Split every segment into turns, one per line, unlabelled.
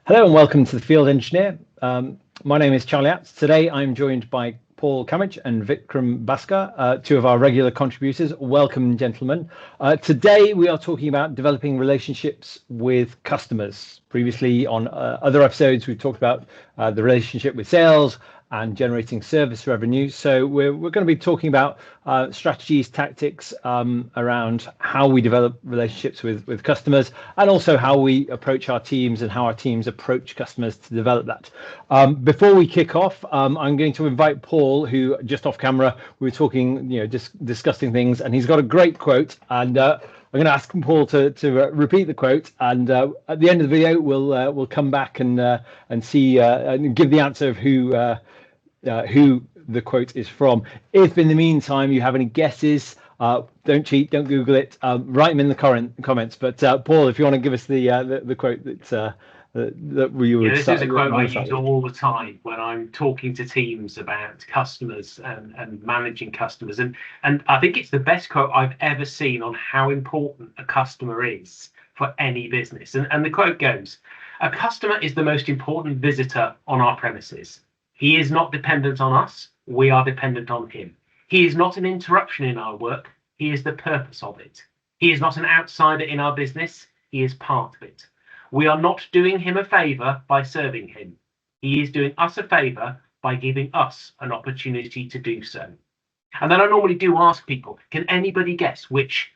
Hello and welcome to the Field Engineer. My name is Charlie Apps. Today I'm joined by Paul Camidge and Vikram Bhasker, two of our regular contributors. Welcome, gentlemen. Today we are talking about developing relationships with customers. Previously on other episodes we've talked about the relationship with sales and generating service revenue. So we're going to be talking about strategies, tactics around how we develop relationships with customers, and also how we approach our teams and how our teams approach customers to develop that. Before we kick off, I'm going to invite Paul, who just off camera we were talking, just discussing things, and he's got a great quote, and I'm going to ask Paul to repeat the quote, and at the end of the video we'll come back and see and give the answer of who the quote is from. If in the meantime you have any guesses, don't cheat, don't Google it, write them in the comments. But Paul, if you want to give us the quote that we would.
This is a quote I use all the time when I'm talking to teams about customers and managing customers, and I think it's the best quote I've ever seen on how important a customer is for any business. And the quote goes, "A customer is the most important visitor on our premises. He is not dependent on us, we are dependent on him. He is not an interruption in our work, he is the purpose of it. He is not an outsider in our business, he is part of it. We are not doing him a favour by serving him. He is doing us a favour by giving us an opportunity to do so." And then I normally do ask people, can anybody guess which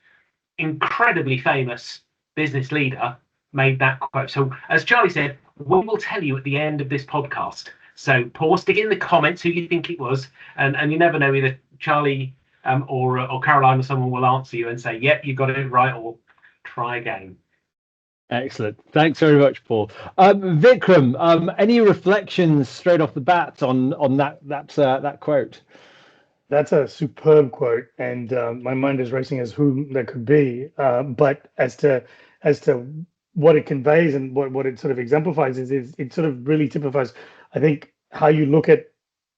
incredibly famous business leader made that quote? So as Charlie said, we will tell you at the end of this podcast. So Paul, stick it in the comments who you think it was, and you never know, either Charlie or Caroline or someone will answer you and say, yep, you got it right, or try again.
Excellent. Thanks very much, Paul. Vikram, any reflections straight off the bat on that quote?
That's a superb quote, and my mind is racing as who that could be. But as to what it conveys and what it sort of exemplifies is it sort of really typifies, I think, how you look at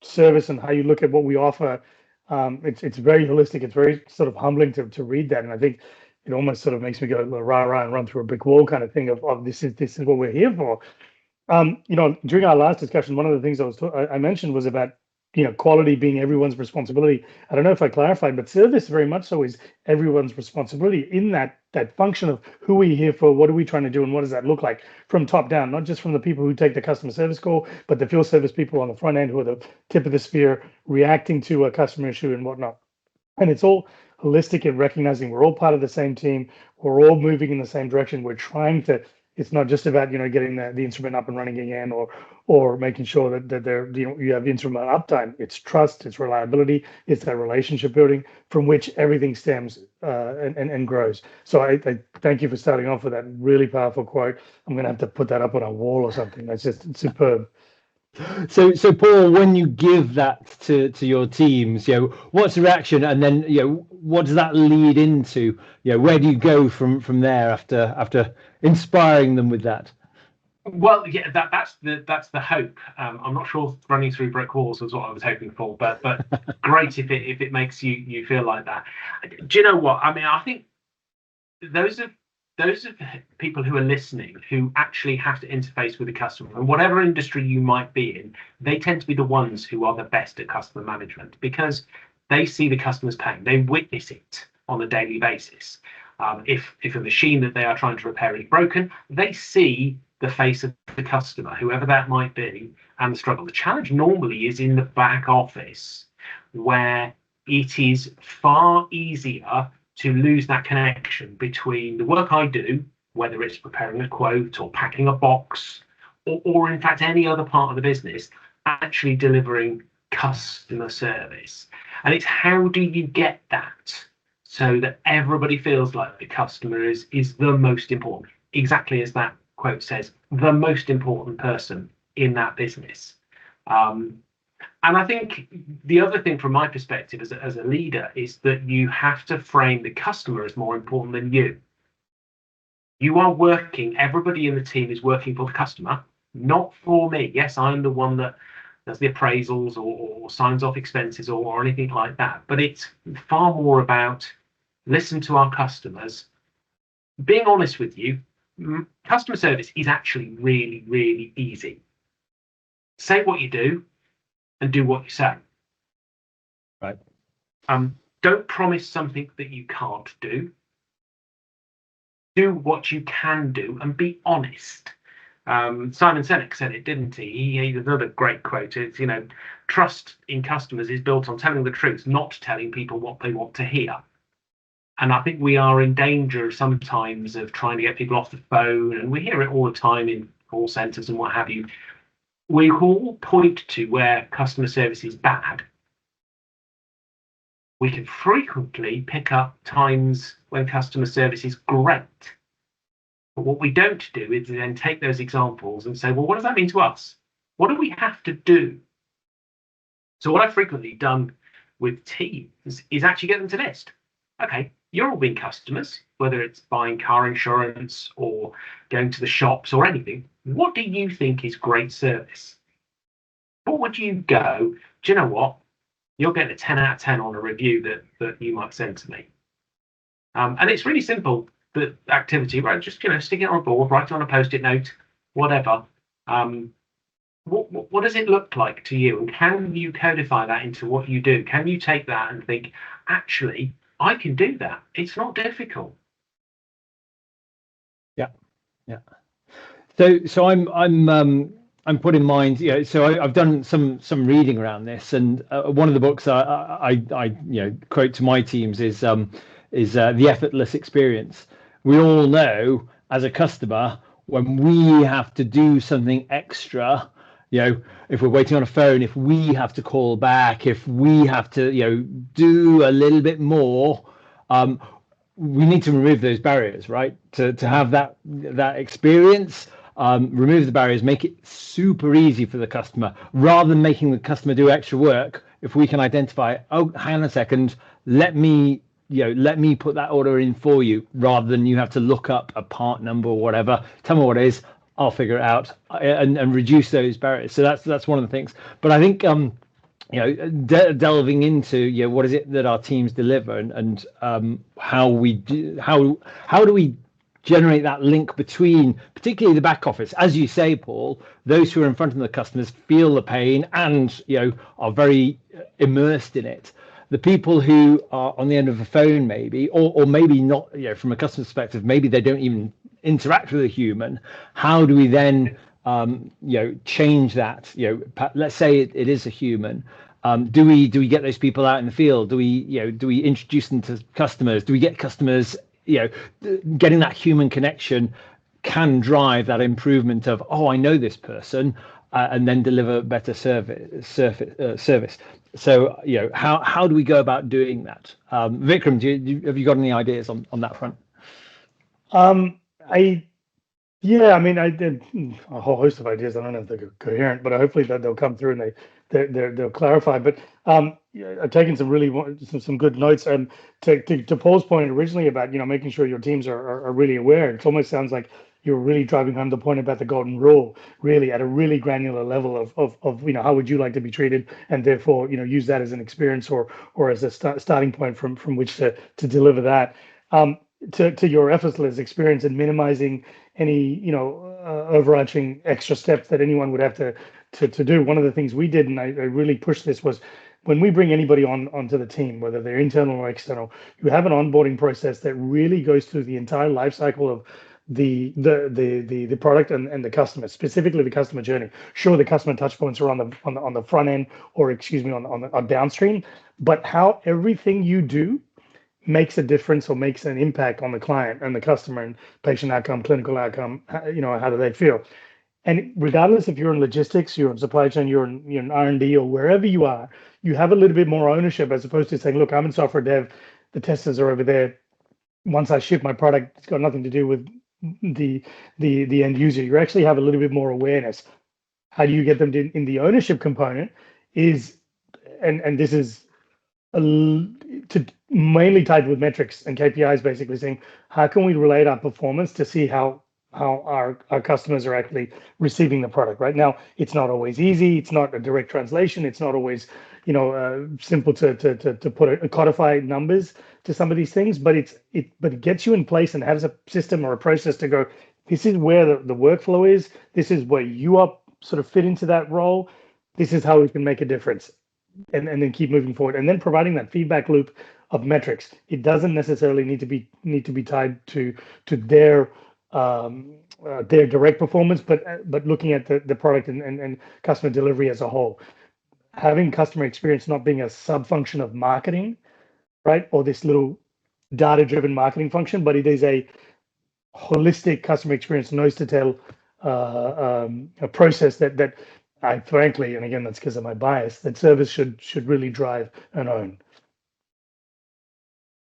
service and how you look at what we offer. It's very holistic. It's very sort of humbling to read that, and I think it almost sort of makes me go rah rah and run through a brick wall kind of thing of this is what we're here for. During our last discussion, one of the things I mentioned was about quality being everyone's responsibility. I don't know if I clarified, but service very much so is everyone's responsibility in that function of who we're here for, what are we trying to do, and what does that look like from top down, not just from the people who take the customer service call, but the field service people on the front end who are the tip of the spear reacting to a customer issue and whatnot. And it's all holistic in recognizing we're all part of the same team, we're all moving in the same direction, we're trying to. It's not just about getting the instrument up and running again, or making sure that there you have instrument uptime. It's trust, it's reliability, it's that relationship building from which everything stems and grows. So I thank you for starting off with that really powerful quote. I'm going to have to put that up on a wall or something. That's just superb.
So Paul, when you give that to your teams, what's the reaction, and then what does that lead into? Where do you go from there after inspiring them with that?
Well, yeah, that's the hope. I'm not sure running through brick walls was what I was hoping for, but great if it makes you feel like that. Do you know what? I mean, I think those of people who are listening who actually have to interface with the customer, and whatever industry you might be in, they tend to be the ones who are the best at customer management because they see the customer's pain, they witness it on a daily basis. If a machine that they are trying to repair is broken, they see the face of the customer, whoever that might be, and the struggle. The challenge normally is in the back office, where it is far easier to lose that connection between the work I do, whether it's preparing a quote or packing a box, or in fact any other part of the business, actually delivering customer service. And it's how do you get that so that everybody feels like the customer is the most important, exactly as that quote says, the most important person in that business. And I think the other thing from my perspective as a leader is that you have to frame the customer as more important than you. You are working, everybody in the team is working for the customer, not for me. Yes, I'm the one that does the appraisals or signs off expenses or anything like that. But it's far more about listen to our customers, being honest with you, customer service is actually really, really easy. Say what you do and do what you say.
Right.
Don't promise something that you can't do. Do what you can do and be honest. Simon Sinek said it, didn't he? He another great quote. It's, trust in customers is built on telling the truth, not telling people what they want to hear. And I think we are in danger sometimes of trying to get people off the phone, and we hear it all the time in call centres and what have you. We all point to where customer service is bad. We can frequently pick up times when customer service is great. But what we don't do is then take those examples and say, well, what does that mean to us? What do we have to do? So what I've frequently done with teams is actually get them to list. Okay, you're all being customers, whether it's buying car insurance or going to the shops or anything. What do you think is great service? What would you go, do you know what? You'll get a 10 out of 10 on a review that you might send to me. And it's really simple, the activity, right? Just, stick it on a board, write it on a Post-it note, whatever. What does it look like to you? And can you codify that into what you do? Can you take that and think, actually, I can do that. It's not difficult.
Yeah. So I'm put in mind, so I've done some reading around this, and one of the books I quote to my teams is The Effortless Experience. We all know as a customer, when we have to do something extra, if we're waiting on a phone, if we have to call back, if we have to, do a little bit more, we need to remove those barriers, right? To have that experience, remove the barriers, make it super easy for the customer, rather than making the customer do extra work. If we can identify, oh, hang on a second, let me put that order in for you, rather than you have to look up a part number or whatever. Tell me what it is, I'll figure it out, and reduce those barriers. So that's one of the things. But I think delving into what is it that our teams deliver, and how do we generate that link between, particularly the back office, as you say, Paul, those who are in front of the customers feel the pain and are very immersed in it. The people who are on the end of the phone, maybe, or maybe not, from a customer perspective, maybe they don't even interact with a human. How do we then, change that? Let's say it is a human. Do we get those people out in the field? Do we introduce them to customers? Do we get customers? Getting that human connection can drive that improvement of, oh, I know this person, and then deliver better service. So, how do we go about doing that? Vikram, have you got any ideas on that front?
I did a whole host of ideas. I don't know if they're coherent, but hopefully that they'll come through and they'll clarify. But I've taken some good notes. And to Paul's point originally about making sure your teams are really aware. It almost sounds like you're really driving home the point about the golden rule, really at a really granular level of how would you like to be treated, and therefore use that as an experience or as a starting point from which to deliver that. To your effortless experience and minimizing any overarching extra steps that anyone would have to do. One of the things we did, and I really pushed this, was when we bring anybody onto the team, whether they're internal or external, you have an onboarding process that really goes through the entire life cycle of the product and the customer, specifically the customer journey. Sure, the customer touch points are on the front end, or on downstream, but how everything you do makes a difference or makes an impact on the client and the customer, and patient outcome, clinical outcome, how do they feel? And regardless if you're in logistics, you're in supply chain, you're in R&D, or wherever you are, you have a little bit more ownership, as opposed to saying, look, I'm in software dev, the testers are over there. Once I ship my product, it's got nothing to do with the end user. You actually have a little bit more awareness. How do you get them in the ownership component is, and this is mainly tied with metrics and KPIs, basically saying, how can we relate our performance to see how our customers are actually receiving the product. Right now, it's not always easy. It's not a direct translation. It's not always simple to put codify numbers to some of these things, but it gets you in place and has a system or a process to go, this is where the workflow is. This is where you are sort of fit into that role. This is how we can make a difference, and then keep moving forward. And then providing that feedback loop of metrics. It doesn't necessarily need to be tied to their direct performance, but looking at the product and customer delivery as a whole. Having customer experience not being a sub function of marketing, right, or this little data-driven marketing function, but it is a holistic customer experience, nose to tail a process that I frankly, and again that's because of my bias, that service should really drive and own.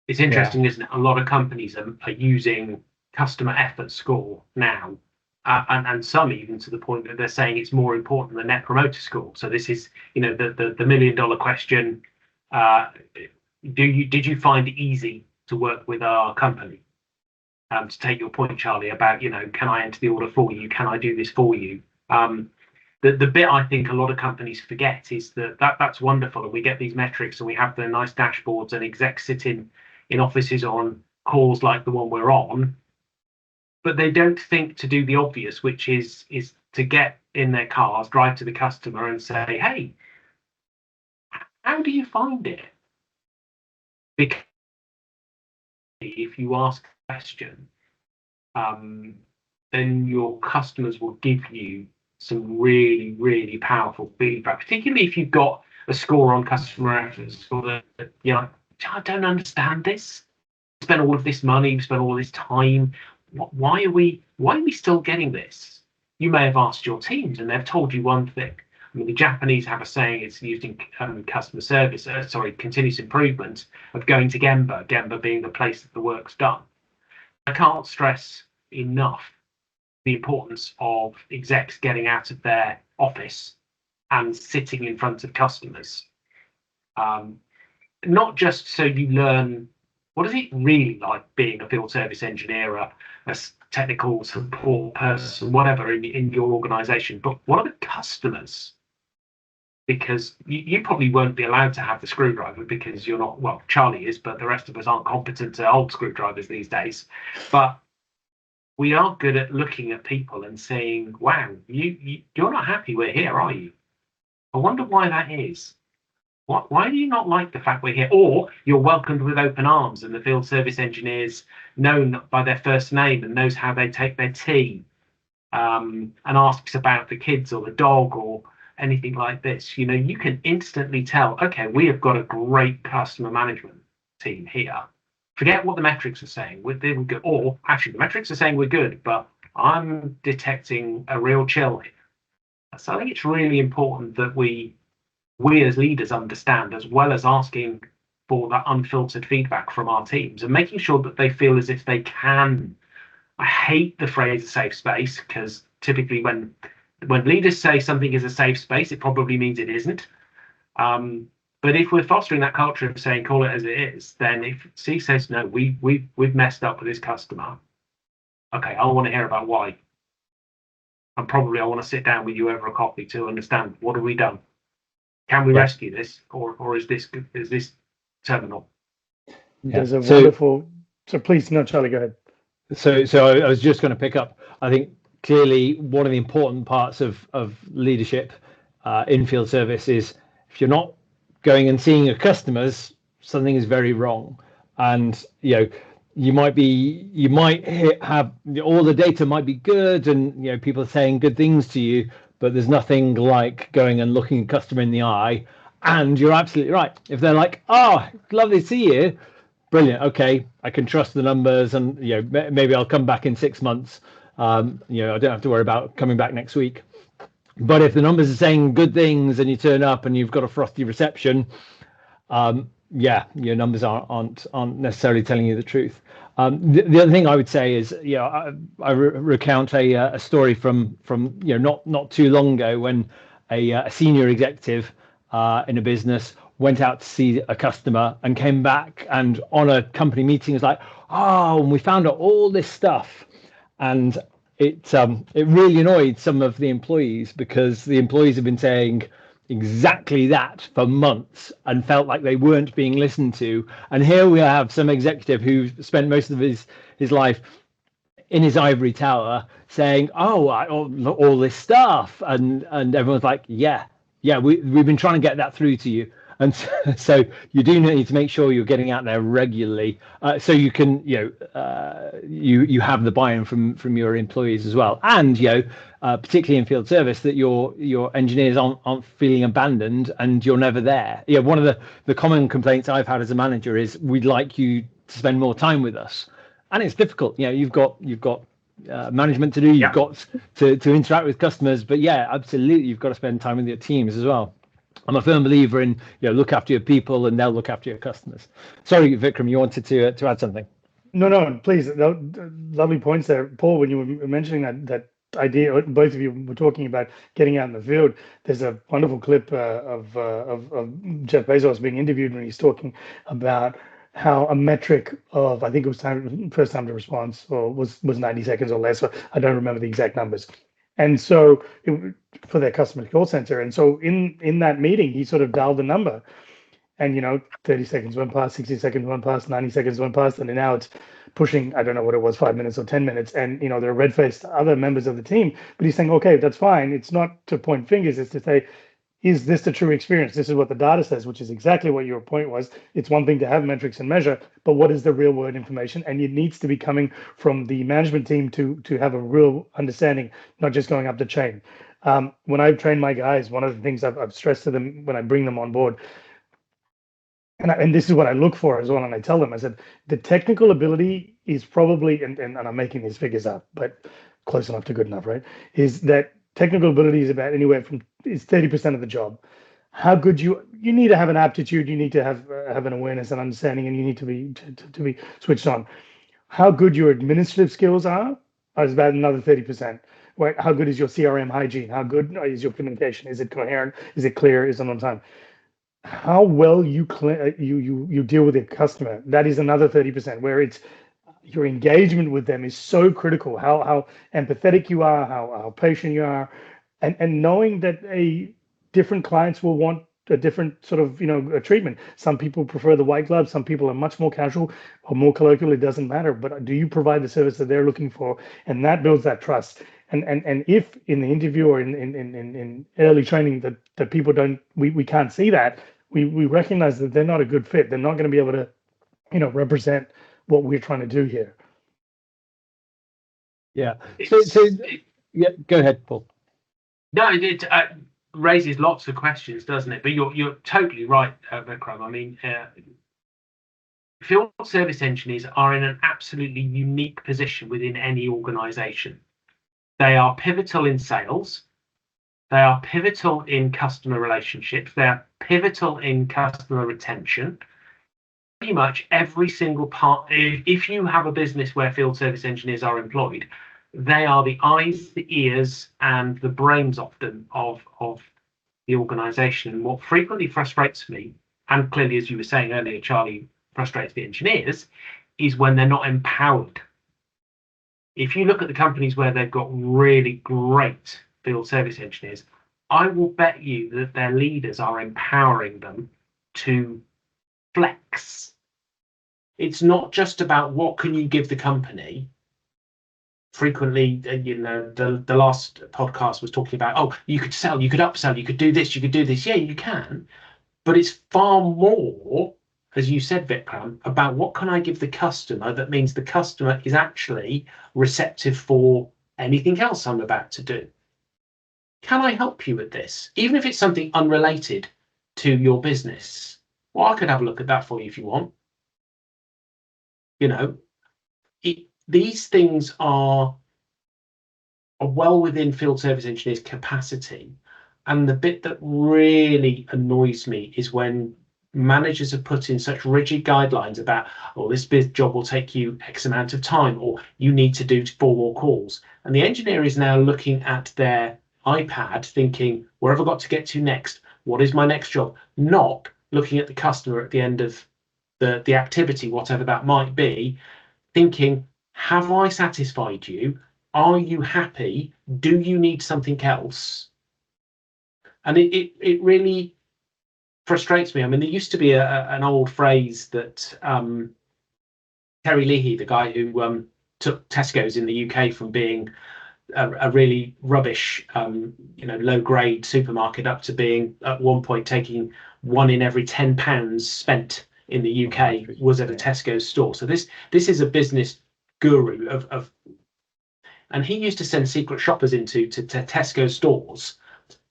It's interesting, isn't it? A lot of companies are using customer effort score now, and some even to the point that they're saying it's more important than Net Promoter Score. So this is, the $1 million question. Did you find it easy to work with our company? To take your point, Charlie, about, can I enter the order for you? Can I do this for you? The bit I think a lot of companies forget is that's wonderful, and we get these metrics and we have the nice dashboards, and execs sit in offices on calls like the one we're on, but they don't think to do the obvious, which is to get in their cars, drive to the customer and say, hey, how do you find it? Because if you ask a question, then your customers will give you some really, really powerful feedback, particularly if you've got a score on customer effort score that I don't understand this. We spent all of this money, we spent all this time. Why are we still getting this? You may have asked your teams and they've told you one thing. I mean, the Japanese have a saying, it's used in customer service, continuous improvement, of going to Gemba being the place that the work's done. I can't stress enough the importance of execs getting out of their office and sitting in front of customers. Not just so you learn what is it really like being a field service engineer, a technical support person, whatever in your organization, but what are the customers? Because you probably won't be allowed to have the screwdriver because you're not, well, Charlie is, but the rest of us aren't competent to hold screwdrivers these days. But we are good at looking at people and saying, wow, you're not happy we're here, are you? I wonder why that is. Why do you not like the fact we're here? Or you're welcomed with open arms and the field service engineer's known by their first name and knows how they take their tea, and asks about the kids or the dog or anything like this. You can instantly tell, okay, we have got a great customer management team here. Forget what the metrics are saying. We're good. Or actually, the metrics are saying we're good, but I'm detecting a real chill here. So I think it's really important that we as leaders understand, as well as asking for that unfiltered feedback from our teams and making sure that they feel as if they can. I hate the phrase safe space, because typically when leaders say something is a safe space, it probably means it isn't. But if we're fostering that culture of saying, call it as it is, then if C says, no, we've messed up with this customer, okay, I want to hear about why. And probably I want to sit down with you over a coffee to understand, what have we done? Can we rescue this, or is this terminal?
There's a wonderful. So please, no, Charlie, go ahead.
So I was just going to pick up. I think clearly one of the important parts of leadership in field service is, if you're not going and seeing your customers, something is very wrong. And you might have all the data might be good, and people are saying good things to you, but there's nothing like going and looking a customer in the eye. And you're absolutely right. If they're like, oh, lovely to see you, brilliant, okay, I can trust the numbers, and maybe I'll come back in 6 months. I don't have to worry about coming back next week. But if the numbers are saying good things and you turn up and you've got a frosty reception, your numbers aren't necessarily telling you the truth. The other thing I would say is, I recount a story from not too long ago, when a senior executive in a business went out to see a customer and came back, and on a company meeting was like, oh, and we found out all this stuff. And it really annoyed some of the employees, because the employees have been saying exactly that for months and felt like they weren't being listened to. And here we have some executive who spent most of his life in his ivory tower saying, "Oh, all this stuff," and everyone's like, "Yeah, we've been trying to get that through to you." And so you do need to make sure you're getting out there regularly, so you can, you have the buy-in from your employees as well, and particularly in field service, that your engineers aren't feeling abandoned and you're never there. One of the common complaints I've had as a manager is, we'd like you to spend more time with us, and it's difficult. You've got management to do, you've got to interact with customers, but absolutely, you've got to spend time with your teams as well. I'm a firm believer in, look after your people and they'll look after your customers. Sorry, Vikram, you wanted to add something.
No, please. Lovely points there, Paul. When you were mentioning that idea, both of you were talking about getting out in the field. There's a wonderful clip of Jeff Bezos being interviewed when he's talking about how a metric of, I think it was first time to response, or was 90 seconds or less. I don't remember the exact numbers. And so for their customer call center. And so in that meeting, he sort of dialed the number, and 30 seconds went past, 60 seconds went past, 90 seconds went past, and now it's pushing, I don't know what it was, 5 minutes or 10 minutes. And there are red-faced other members of the team, but he's saying, okay, that's fine. It's not to point fingers, it's to say, is this the true experience? This is what the data says, which is exactly what your point was. It's one thing to have metrics and measure, but what is the real world information? And it needs to be coming from the management team to have a real understanding, not just going up the chain. When I've trained my guys, one of the things I've stressed to them when I bring them on board, and this is what I look for as well, and I tell them, I said, the technical ability is probably, and I'm making these figures up, but close enough to good enough, right? Is that technical ability is about anywhere from, is 30% of the job. How good you need to have an aptitude, you need to have an awareness and understanding, and you need to be switched on. How good your administrative skills are is about another 30%. Right? How good is your CRM hygiene? How good is your communication? Is it coherent? Is it clear? Is it on time? How well you deal with the customer, that is another 30%, where it's your engagement with them is so critical. How empathetic you are, how patient you are, and knowing that different clients will want a different sort of a treatment. Some people prefer the white glove, some people are much more casual or more colloquial. It doesn't matter, but do you provide the service that they're looking for? And that builds that trust. And if in the interview or in early training that people we can't see that, we recognize that they're not a good fit. They're not going to be able to represent what we're trying to do here.
Yeah. Go ahead, Paul.
No, it raises lots of questions, doesn't it? But you're totally right, Vikram. I mean, field service engineers are in an absolutely unique position within any organization. They are pivotal in sales. They are pivotal in customer relationships. They are pivotal in customer retention. Pretty much every single part. If you have a business where field service engineers are employed, they are the eyes, the ears, and the brains often of the organization. And what frequently frustrates me, and clearly, as you were saying earlier, Charlie, frustrates the engineers, is when they're not empowered. If you look at the companies where they've got really great field service engineers, I will bet you that their leaders are empowering them to flex. It's not just about what can you give the company. Frequently, the last podcast was talking about, oh, you could sell, you could upsell, you could do this, you could do this. Yeah, you can, but it's far more, as you said, Vikram, about what can I give the customer that means the customer is actually receptive for anything else I'm about to do. Can I help you with this? Even if it's something unrelated to your business. Well, I could have a look at that for you if you want. These things are well within field service engineers' capacity. And the bit that really annoys me is when managers have put in such rigid guidelines about, oh, this job will take you X amount of time, or you need to do 4 more calls. And the engineer is now looking at their iPad thinking, where have I got to get to next? What is my next job? Not looking at the customer at the end of the activity, whatever that might be, thinking, have I satisfied you? Are you happy? Do you need something else? And it really frustrates me. I mean, there used to be an old phrase that Terry Leahy, the guy who took Tesco's in the UK from being a really rubbish, low grade supermarket up to being at one point taking one in every £10 spent in the UK was at a Tesco's store. So this is a business guru of and he used to send secret shoppers into Tesco stores,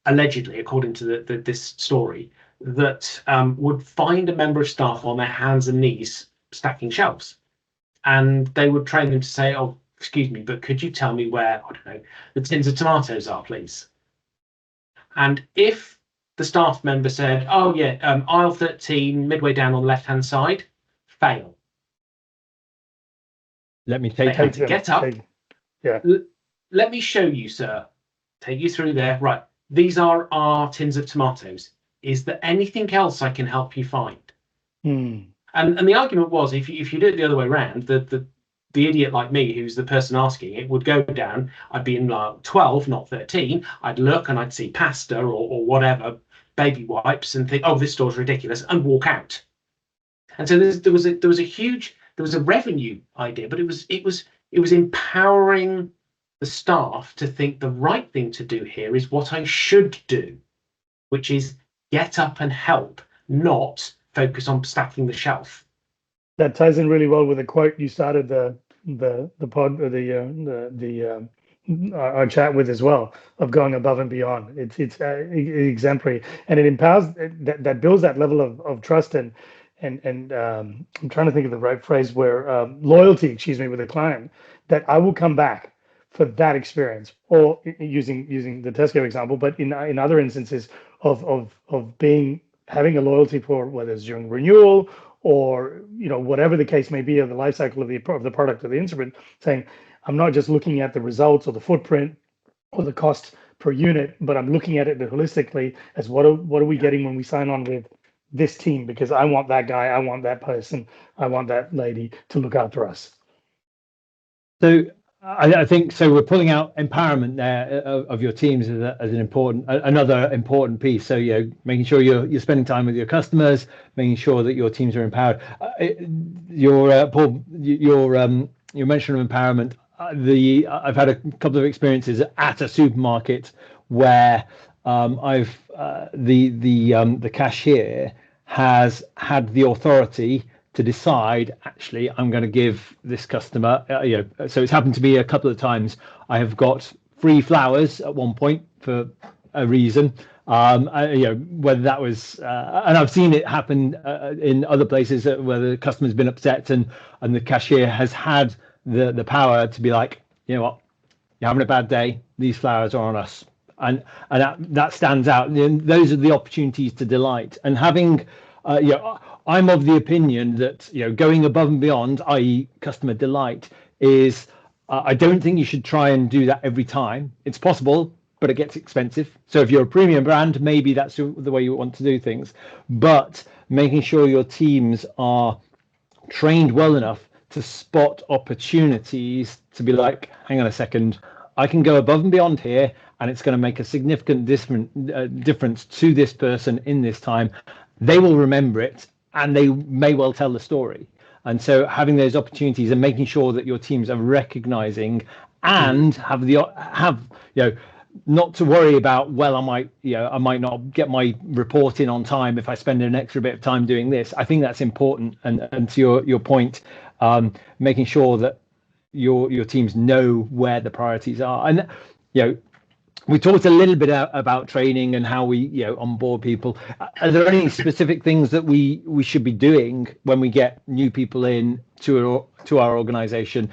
allegedly, according to this story, that would find a member of staff on their hands and knees stacking shelves, and they would train them to say, "Oh, excuse me, but could you tell me where, I don't know, the tins of tomatoes are, please?" And if the staff member said, "Oh yeah, aisle 13, midway down on the left-hand side," fail.
Let me
They
take
had to get up.
Yeah.
Let me show you, sir. Take you through there. Right. These are our tins of tomatoes. Is there anything else I can help you find? And the argument was, if you do it the other way around, the idiot like me, who's the person asking it, would go down. I'd be in 12, not 13. I'd look and I'd see pasta or whatever, baby wipes, and think, "Oh, this store's ridiculous," and walk out. And so there was a revenue idea, but it was empowering the staff to think the right thing to do here is what I should do, which is get up and help, not focus on stacking the shelf.
That ties in really well with the quote you started the pod or the our chat with as well, of going above and beyond. It's exemplary, and it empowers, that builds that level of trust and I'm trying to think of the right phrase, where loyalty, excuse me, with the client, that I will come back for that experience, or using the Tesco example, but in other instances of having a loyalty for, whether it's during renewal or whatever the case may be of the life cycle of the product or the instrument, saying, I'm not just looking at the results or the footprint or the cost per unit, but I'm looking at it holistically as what are we getting when we sign on with this team, because I want that guy, I want that person, I want that lady to look after us.
So I think so. We're pulling out empowerment there of your teams as another important piece. So making sure you're spending time with your customers, making sure that your teams are empowered. Paul, your mention of empowerment. I've had a couple of experiences at a supermarket where the cashier has had the authority to decide, actually, I'm going to give this customer, so it's happened to me a couple of times. I have got free flowers at one point for a reason, whether that was, and I've seen it happen in other places where the customer's been upset and the cashier has had the power to be like, you know what, you're having a bad day, these flowers are on us. And that stands out. And those are the opportunities to delight. And having, I'm of the opinion that going above and beyond, i.e., customer delight, is. I don't think you should try and do that every time. It's possible, but it gets expensive. So if you're a premium brand, maybe that's the way you want to do things. But making sure your teams are trained well enough to spot opportunities to be like, hang on a second, I can go above and beyond here, and it's going to make a significant difference to this person in this time. They will remember it, and they may well tell the story. And so having those opportunities and making sure that your teams are recognizing and have not to worry about, well, I might not get my report in on time if I spend an extra bit of time doing this. I think that's important. And to your point, making sure that your teams know where the priorities are. And we talked a little bit about training and how we onboard people. Are there any specific things that we should be doing when we get new people in to our organization?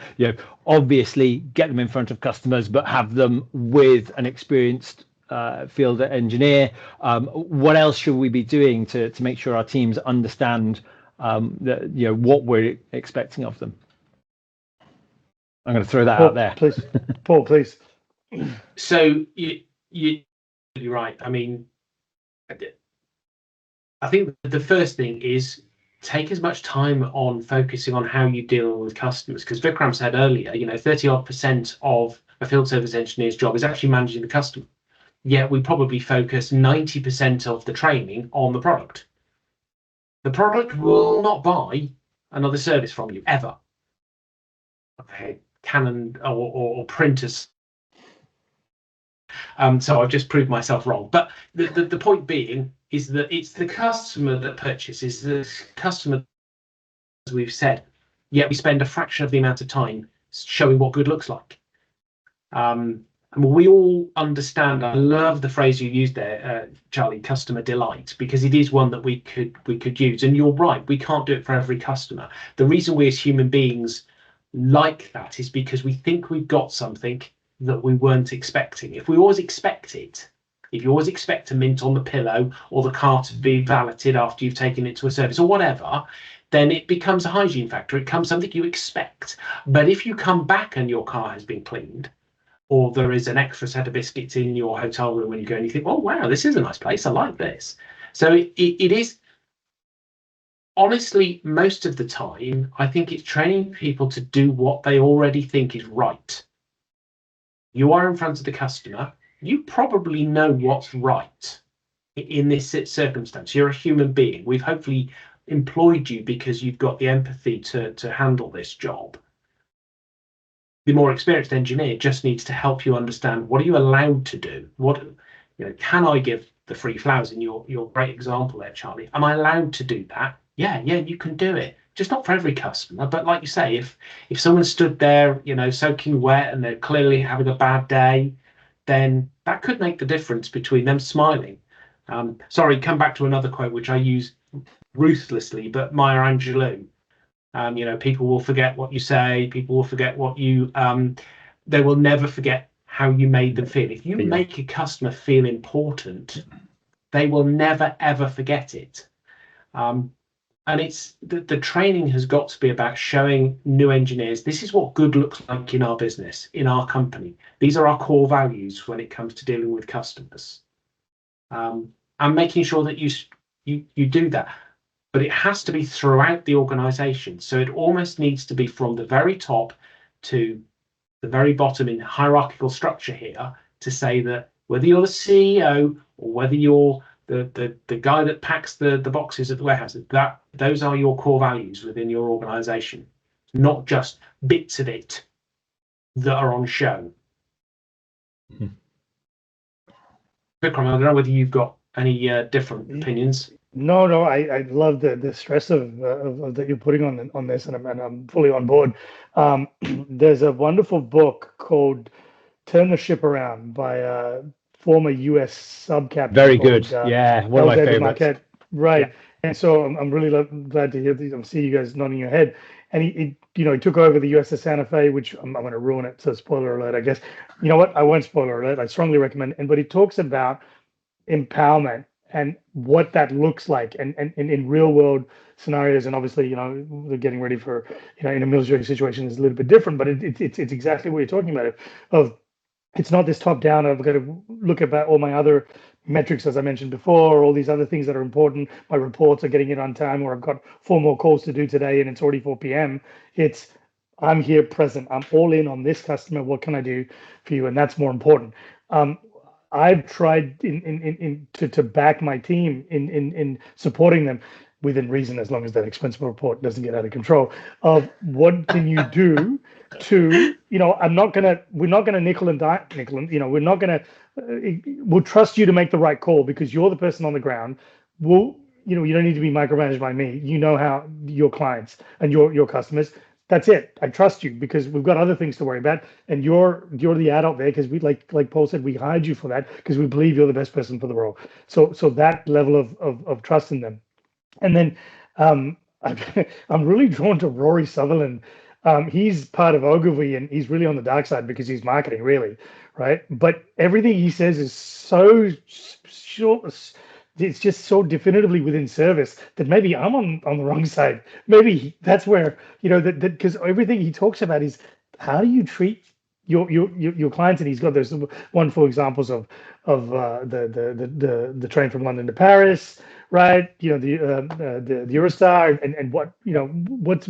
Obviously get them in front of customers, but have them with an experienced field engineer. What else should we be doing to make sure our teams understand what we're expecting of them? I'm going to throw that out there.
Please, Paul, please.
So you're right. I mean, I think the first thing is take as much time on focusing on how you deal with customers, because Vikram said earlier, 30% of a field service engineer's job is actually managing the customer. Yet we probably focus 90% of the training on the product. The product will not buy another service from you ever. Okay. Canon or printers. So I've just proved myself wrong. But the point being is that it's the customer that purchases. The customer, as we've said, yet we spend a fraction of the amount of time showing what good looks like. And we all understand. I love the phrase you used there, Charlie, customer delight, because it is one that we could use. And you're right, we can't do it for every customer. The reason we as human beings like that is because we think we've got something that we weren't expecting. If we always expect it, if you always expect a mint on the pillow or the car to be valeted after you've taken it to a service or whatever, then it becomes a hygiene factor. It becomes something you expect. But if you come back and your car has been cleaned, or there is an extra set of biscuits in your hotel room when you go and you think, oh, wow, this is a nice place. I like this. So it is, honestly, most of the time, I think it's training people to do what they already think is right. You are in front of the customer. You probably know what's right in this circumstance. You're a human being. We've hopefully employed you because you've got the empathy to handle this job. The more experienced engineer just needs to help you understand, what are you allowed to do? What, can I give the free flowers in your great example there, Charlie? Am I allowed to do that? Yeah, you can do it. Just not for every customer, but like you say, if someone stood there, soaking wet and they're clearly having a bad day, then that could make the difference between them smiling. Sorry, come back to another quote which I use ruthlessly, but Maya Angelou. People will forget what you say. People will forget what you. They will never forget how you made them feel. If you make a customer feel important, they will never ever forget it. And it's the training has got to be about showing new engineers, this is what good looks like in our business, in our company. These are our core values when it comes to dealing with customers, and making sure that you do that. But it has to be throughout the organization. So it almost needs to be from the very top to the very bottom in hierarchical structure here, to say that whether you're the CEO or whether you're the guy that packs the boxes at the warehouse, that those are your core values within your organization, not just bits of it that are on show. Mm-hmm. Vikram, I don't know whether you've got any different opinions.
No, I love the stress of that you're putting on this, and I'm fully on board. There's a wonderful book called "Turn the Ship Around" by former U.S. sub-captain.
Very good. One of my favorites.
Right. Yeah. And so I'm really glad to hear these. I see you guys nodding your head. And he took over the USS Santa Fe, which I'm going to ruin it. So spoiler alert, I guess. You know what? I won't spoiler alert. I strongly recommend. But he talks about empowerment and what that looks like, and in real world scenarios. And obviously, they're getting ready for, in a military situation is a little bit different. But it's exactly what you're talking about. It's not this top down. I've got to look about all my other metrics, as I mentioned before, all these other things that are important. My reports are getting it on time, or I've got 4 more calls to do today and it's already 4 p.m. It's I'm here present. I'm all in on this customer. What can I do for you? And that's more important. I've tried to back my team in supporting them within reason, as long as that expense report doesn't get out of control, of what can you do to, we're not gonna nickel and dime, we're not gonna, we'll trust you to make the right call because you're the person on the ground. You don't need to be micromanaged by me. How your clients and your customers. That's it. I trust you because we've got other things to worry about, and you're the adult there because we like Paul said, we hired you for that because we believe you're the best person for the role. So that level of trust in them. And then I'm really drawn to Rory Sutherland. He's part of Ogilvy, and he's really on the dark side because he's marketing, really, right? But everything he says is so short. It's just so definitively within service that maybe I'm on the wrong side. Maybe that's where, because everything he talks about is how do you treat your clients, and he's got those wonderful examples of the train from London to Paris, right? The Eurostar, and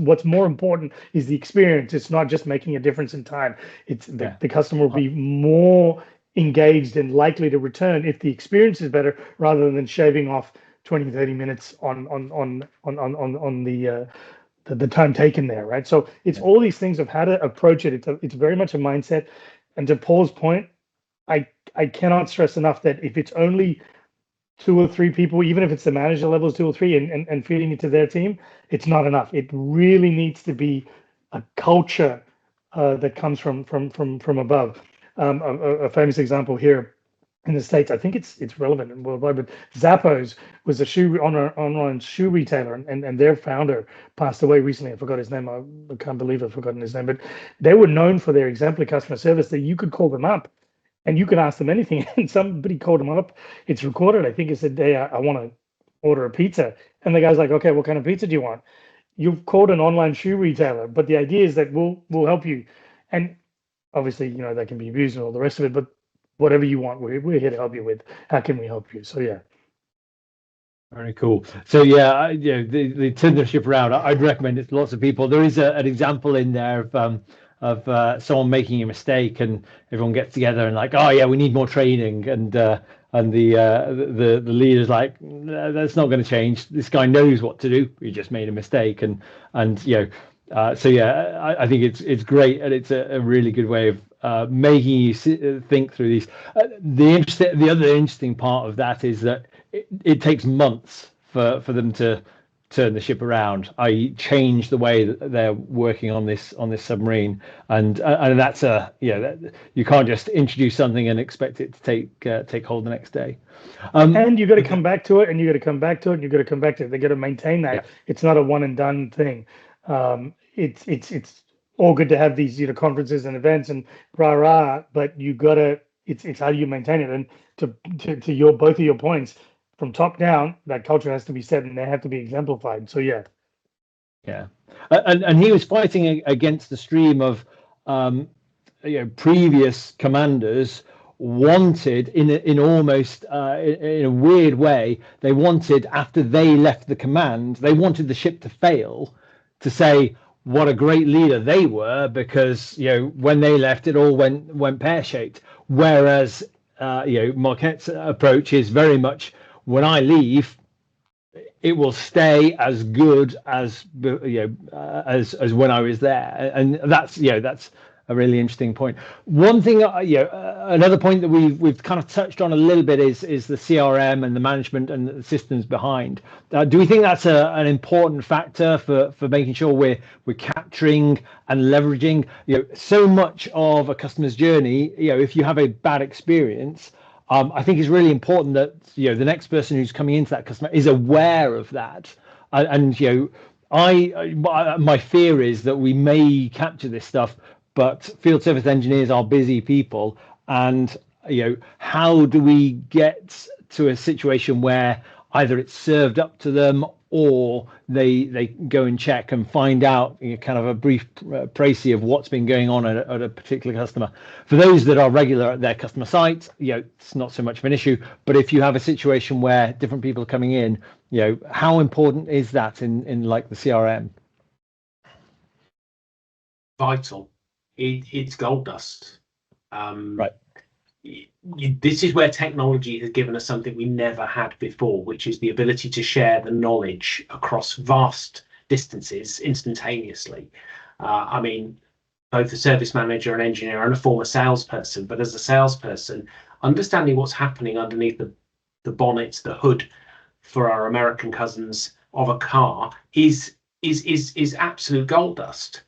what's more important is the experience. It's not just making a difference in time. It's the customer will be more engaged and likely to return if the experience is better, rather than shaving off 20-30 minutes on the time taken there, right? So it's all these things of how to approach it. It's very much a mindset. And to Paul's point, I cannot stress enough that if it's only 2 or 3 people, even if it's the manager levels 2 or 3, and feeding it to their team, it's not enough. It really needs to be a culture that comes from above. A famous example here in the States, I think it's relevant and worldwide, but Zappos was a online shoe retailer, and their founder passed away recently. I forgot his name. I can't believe I've forgotten his name, but they were known for their exemplary customer service, that you could call them up and you could ask them anything. And somebody called them up. It's recorded. I think it said, "Hey, I want to order a pizza." And the guy's like, "Okay, what kind of pizza do you want?" You've called an online shoe retailer, but the idea is that we'll help you. And obviously, that can be abused and all the rest of it, but whatever you want, we're here to help you with. How can we help you? So yeah.
Very cool. So yeah, the turn the ship around. I'd recommend it to lots of people. There is an example in there of someone making a mistake, and everyone gets together and like, oh yeah, we need more training, and the leader's like, that's not going to change. This guy knows what to do. He just made a mistake, and so yeah, I think it's great, and it's a really good way of making you think through these. The other interesting part of that is that it takes months for them to turn the ship around, i.e. change the way that they're working on this submarine, and that's you can't just introduce something and expect it to take hold the next day.
And you got to come back to it, and you got to come back to it, and you got to come back to it. They got to maintain that.
Yeah.
It's not a one and done thing. It's all good to have these conferences and events and rah, but you got to. It's how you maintain it. And to your both of your points, from top down, that culture has to be set, and they have to be exemplified. So yeah.
And he was fighting against the stream of previous commanders wanted in almost in a weird way, they wanted, after they left the command, they wanted the ship to fail, to say what a great leader they were, because when they left, it all went pear-shaped. Whereas Marquette's approach is very much, when I leave, it will stay as good as as when I was there, and that's a really interesting point. One thing, another point that we've kind of touched on a little bit is the CRM and the management and the systems behind. Do we think that's an important factor for making sure we're capturing and leveraging so much of a customer's journey? If you have a bad experience, I think it's really important that the next person who's coming into that customer is aware of that, and my fear is that we may capture this stuff, but field service engineers are busy people, and how do we get to a situation where either it's served up to them, or they go and check and find out kind of a brief précis of what's been going on at a particular customer. For those that are regular at their customer site, it's not so much of an issue. But if you have a situation where different people are coming in, how important is that in like the CRM?
Vital. It's gold dust.
Right.
This is where technology has given us something we never had before, which is the ability to share the knowledge across vast distances instantaneously. I mean, both a service manager, an engineer, and a former salesperson, but as a salesperson, understanding what's happening underneath the bonnet, the hood for our American cousins of a car is absolute gold dust.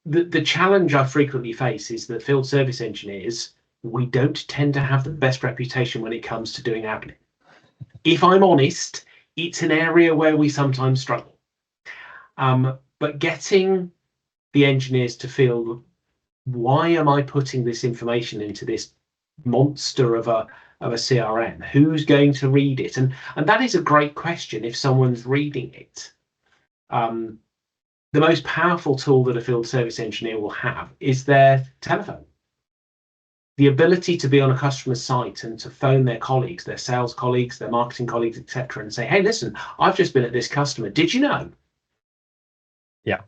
The challenge I frequently face is that field service engineers, we don't tend to have the best reputation when it comes to doing admin. If I'm honest, it's an area where we sometimes struggle. But getting the engineers to feel, why am I putting this information into this monster of a CRM? Who's going to read it? And that is a great question if someone's reading it. The most powerful tool that a field service engineer will have is their telephone. The ability to be on a customer's site and to phone their colleagues, their sales colleagues, their marketing colleagues, etc., and say, hey, listen, I've just been at this customer. Did you know?
Yeah.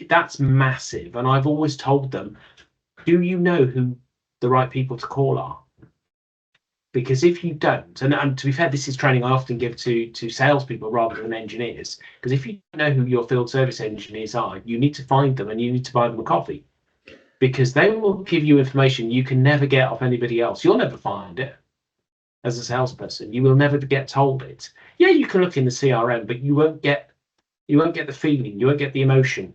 That's massive. And I've always told them, do you know who the right people to call are? Because if you don't, and to be fair, this is training I often give to salespeople rather than engineers, because if you don't know who your field service engineers are, you need to find them and you need to buy them a coffee, because they will give you information you can never get off anybody else. You'll never find it as a salesperson. You will never get told it. Yeah, you can look in the CRM, but you won't get the feeling, you won't get the emotion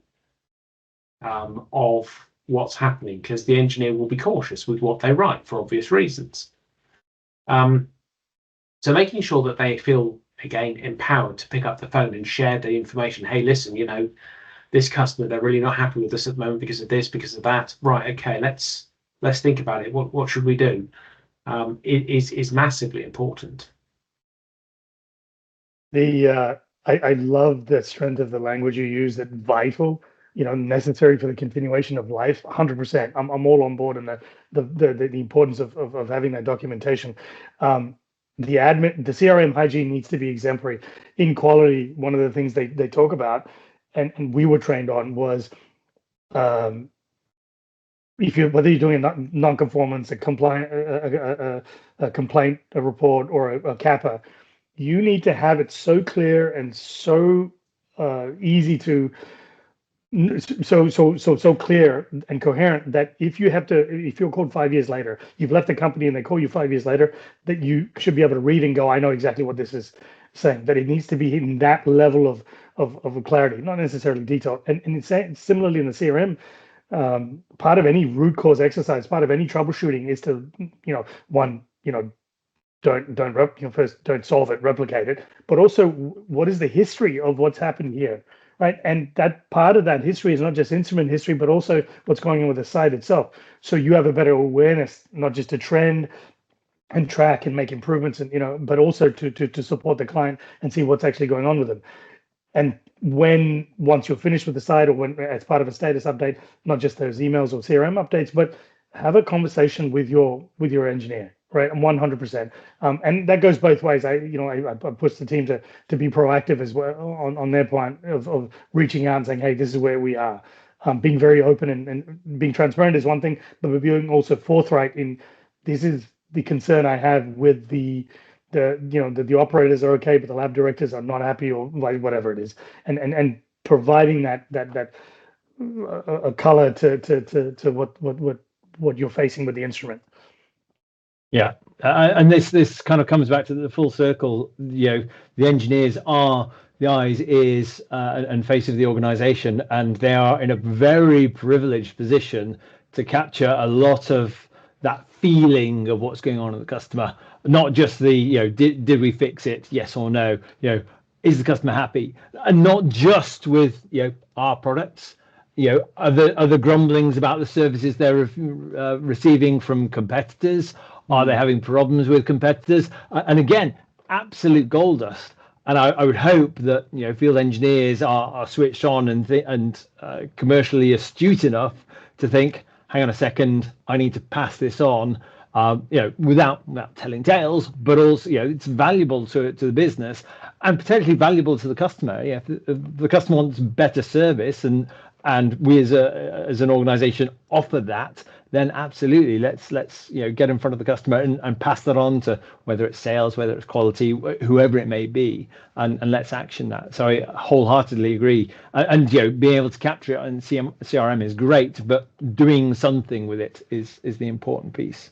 of what's happening, because the engineer will be cautious with what they write for obvious reasons. So making sure that they feel, again, empowered to pick up the phone and share the information. Hey, listen, this customer, they're really not happy with us at the moment because of this, because of that. Right, okay, let's think about it. What should we do? It is massively important.
I love the strength of the language you use, that vital, necessary for the continuation of life. 100%. I'm all on board, and the importance of having that documentation. The CRM hygiene needs to be exemplary. In quality, one of the things they talk about, and we were trained on, was whether you're doing a non-conformance, a complaint, a report, or a CAPA, you need to have it so clear and so easy to, so clear and coherent, that if you're called 5 years later, you've left the company and they call you 5 years later, that you should be able to read and go, I know exactly what this is saying. That it needs to be in that level of clarity, not necessarily detailed. And it's similarly in the CRM. Part of any root cause exercise, part of any troubleshooting is to, don't solve it, replicate it, but also what is the history of what's happened here, right? And that part of that history is not just instrument history, but also what's going on with the site itself. So you have a better awareness, not just to trend and track and make improvements, and but also to support the client and see what's actually going on with them. And once you're finished with the site, or when as part of a status update, not just those emails or CRM updates, but have a conversation with your engineer, right? And 100%. And that goes both ways. I push the team to be proactive as well on their point of reaching out and saying, hey, this is where we are. Being very open and being transparent is one thing, but being also forthright in, this is the concern I have with the operators are okay, but the lab directors are not happy, or whatever it is, and providing that a color to what you're facing with the instrument.
Yeah, and this kind of comes back to the full circle. The engineers are the eyes, ears, and face of the organization, and they are in a very privileged position to capture a lot of that feeling of what's going on with the customer. Not just the did we fix it, yes or no, is the customer happy, and not just with our products. Are the grumblings about the services they're receiving from competitors? Are they having problems with competitors? And again, absolute gold dust. And I would hope that field engineers are switched on and commercially astute enough to think, hang on a second, I need to pass this on, without telling tales, but also it's valuable to the business and potentially valuable to the customer. If the customer wants better service and we as an organization offer that, then absolutely let's get in front of the customer and pass that on to, whether it's sales, whether it's quality, whoever it may be, and let's action that. So I wholeheartedly agree. And being able to capture it in CRM is great, but doing something with it is the important piece.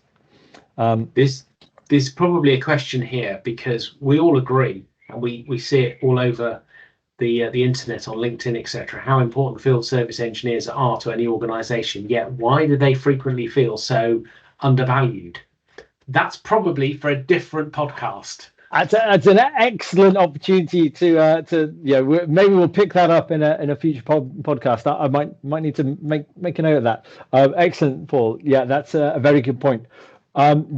There's probably a question here, because we all agree, and we see it all over the internet, on LinkedIn, etc., how important field service engineers are to any organization. Yet why do they frequently feel so undervalued? That's probably for a different podcast.
That's an excellent opportunity to maybe we'll pick that up in a future podcast. I might need to make a note of that. Excellent, Paul. Yeah, that's a very good point.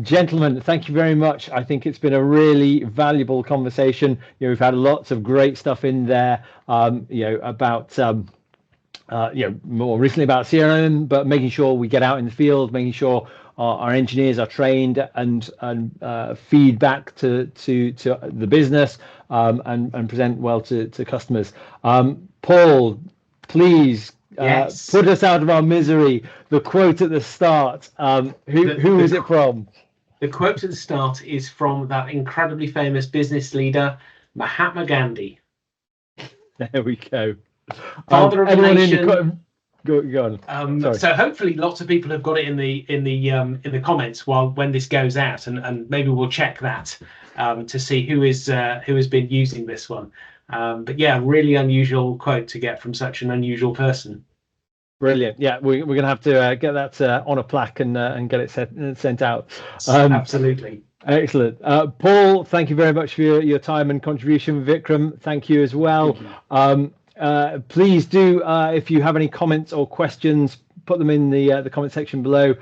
Gentlemen, thank you very much. I think it's been a really valuable conversation. We've had lots of great stuff in there, about more recently about CRM, but making sure we get out in the field, making sure our engineers are trained and feed back to the business, and present well to customers. Paul, please.
Yes.
Put us out of our misery. The quote at the start. Who is it from?
The quote at the start is from that incredibly famous business leader, Mahatma Gandhi.
There we go.
Father of a nation.
Go on.
So hopefully lots of people have got it in the comments when this goes out, and maybe we'll check that to see who has been using this one. But yeah, really unusual quote to get from such an unusual person.
Brilliant. Yeah, we're going to have to get that on a plaque and get it sent out.
Absolutely.
Excellent. Paul, thank you very much for your time and contribution. Vikram, thank you as well. Please do, if you have any comments or questions, put them in the comment section below.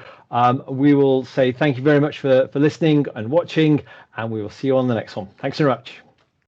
We will say thank you very much for listening and watching, and we will see you on the next one. Thanks very much.